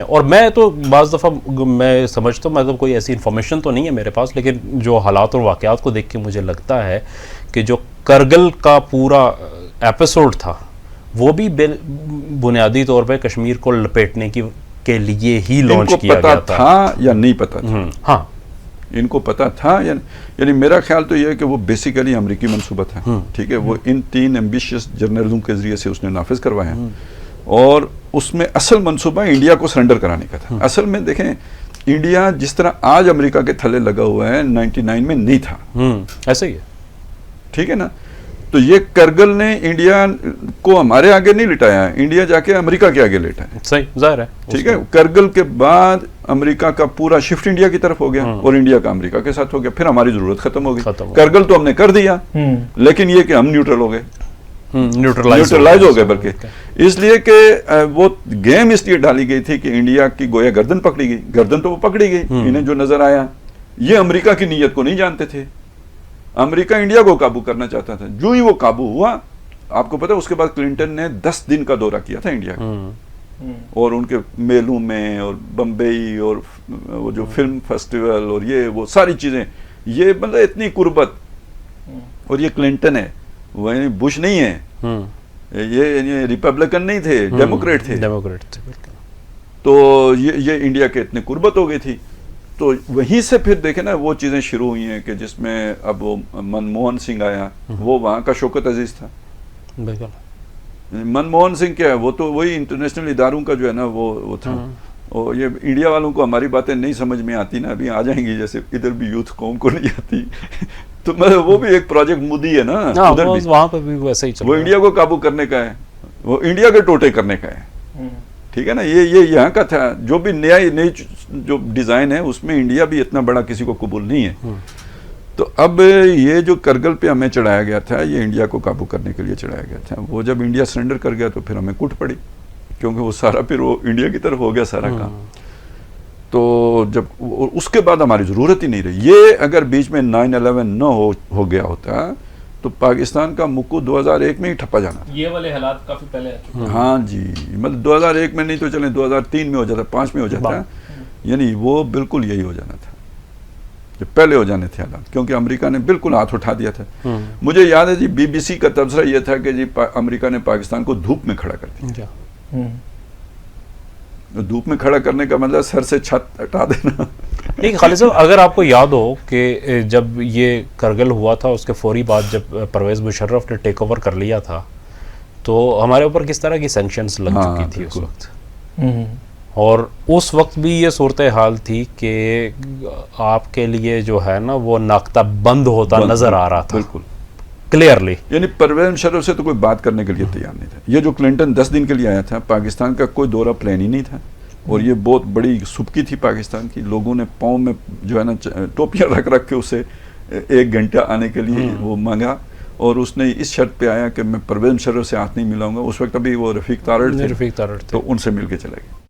और मैं तो बाज़ दफ़ा मैं समझता हूँ, मतलब कोई ऐसी इन्फॉर्मेशन तो नहीं है मेरे पास, लेकिन जो हालात और वाक़यात को देख के मुझे लगता है कि जो करगिल का पूरा एपिसोड था वो भी बुनियादी तौर पे कश्मीर को लपेटने के लिए ही लॉन्च किया गया था या नहीं पता था? हाँ, इनको पता था यानी मेरा ख्याल तो यह है कि वो बेसिकली अमेरिकी मनसूबा था, ठीक है। वो इन 3 एम्बिशियस जर्नलों के जरिए से उसने नाफिज करवाया और उसमें असल मनसूबा इंडिया को सरेंडर कराने का था। असल में देखें, इंडिया जिस तरह आज अमेरिका के थले लगा हुआ है 99 में नहीं था, ऐसे ही है, ठीक है ना। तो ये करगिल ने इंडिया को हमारे आगे नहीं लिटाया, इंडिया जाके अमेरिका के आगे लेटा है, सही जाहिर है, ठीक है। करगिल के बाद अमेरिका का पूरा शिफ्ट इंडिया की तरफ हो गया और इंडिया का अमेरिका के साथ हो गया, फिर हमारी जरूरत खत्म हो गई। करगिल तो हमने कर दिया, लेकिन ये कि हम न्यूट्रल हो गए, न्यूट्रलाइज हो गए, बल्कि इसलिए कि वो गेम इसलिए डाली गई थी कि इंडिया की गोया गर्दन पकड़ी गई। गर्दन तो वो पकड़ी गई, इन्हें जो नजर आया, ये अमेरिका की नीयत को नहीं जानते थे। अमेरिका इंडिया को काबू करना चाहता था। जो ही वो काबू हुआ, आपको पता है, उसके बाद क्लिंटन ने 10 दिन का दौरा किया था इंडिया का, और उनके मेलों में और बम्बई और वो जो फिल्म फेस्टिवल और ये वो सारी चीजें, ये मतलब इतनी कुर्बत। और ये क्लिंटन है, वह बुश नहीं है, ये रिपब्लिकन नहीं थे, डेमोक्रेट थे। तो ये इंडिया के इतने कुर्बत हो गई थी। तो वहीं से फिर देखे ना वो चीजें शुरू हुई हैं कि जिसमें अब वो मनमोहन सिंह आया, वो वहां का शौकत अजीज था। मनमोहन सिंह क्या है, वो तो वही इंटरनेशनल इदारों का जो है ना वो था। और ये इंडिया वालों को हमारी बातें नहीं समझ में आती ना, अभी आ जाएंगी, जैसे इधर भी यूथ कौम को नहीं आती। तो मतलब वो भी एक प्रोजेक्ट मोदी है ना, उधर भी वहां पर भी वैसे ही चल वो इंडिया को काबू करने का है, वो इंडिया के टोटे करने का है, ठीक है ना। ये यहाँ का था। जो भी नई जो डिजाइन है उसमें इंडिया भी इतना बड़ा किसी को कबूल नहीं है। तो अब ये जो करगिल पे हमें चढ़ाया गया था, ये इंडिया को काबू करने के लिए चढ़ाया गया था। वो जब इंडिया सरेंडर कर गया तो फिर हमें कुट पड़ी, क्योंकि वो सारा फिर वो इंडिया की तरफ हो गया सारा काम। तो जब उसके बाद हमारी जरूरत ही नहीं रही। ये अगर बीच में 9/11 न हो गया होता तो पाकिस्तान का मुक्कू 2001 में ही ठप्पा जाना। ये वाले हालात काफी पहले आ चुके हैं। हाँ जी, मतलब 2001 में नहीं तो चले 2003 में हो जाता, 5 में हो जाता, यानी वो बिल्कुल यही हो जाना था, जो पहले हो जाने थे हालात, क्योंकि अमेरिका ने बिल्कुल हाथ उठा दिया था। मुझे याद है जी, BBC का तबसरा ये था कि जी अमेरिका ने पाकिस्तान को धूप में खड़ा कर दिया। धूप में खड़ा करने का मतलब सर से छत हटा देना। नहीं खालिद साहब, अगर आपको याद हो कि जब ये करगिल हुआ था उसके फौरी बाद जब परवेज़ मुशर्रफ ने टेक ओवर कर लिया था, तो हमारे ऊपर किस तरह की सैंक्शंस लग चुकी थी उस वक्त। और उस वक्त भी ये सूरत हाल थी कि आपके लिए जो है ना वो नाख्ता बंद होता नजर आ रहा था, बिल्कुल क्लियरली। यानी परवेज़ मुशर्रफ से तो कोई बात करने के लिए तैयार नहीं था। ये जो क्लिंटन 10 दिन के लिए आया था, पाकिस्तान का कोई दौरा प्लान ही नहीं था। और ये बहुत बड़ी सुबकी थी पाकिस्तान की। लोगों ने पाँव में जो है ना टोपियाँ रख के उसे 1 घंटा आने के लिए वो मांगा, और उसने इस शर्त पे आया कि मैं परवेज़ मुशर्रफ से हाथ नहीं मिलाऊंगा। उस वक्त अभी वो रफ़ीक तारड़ थे, तो उनसे मिल के चला गया।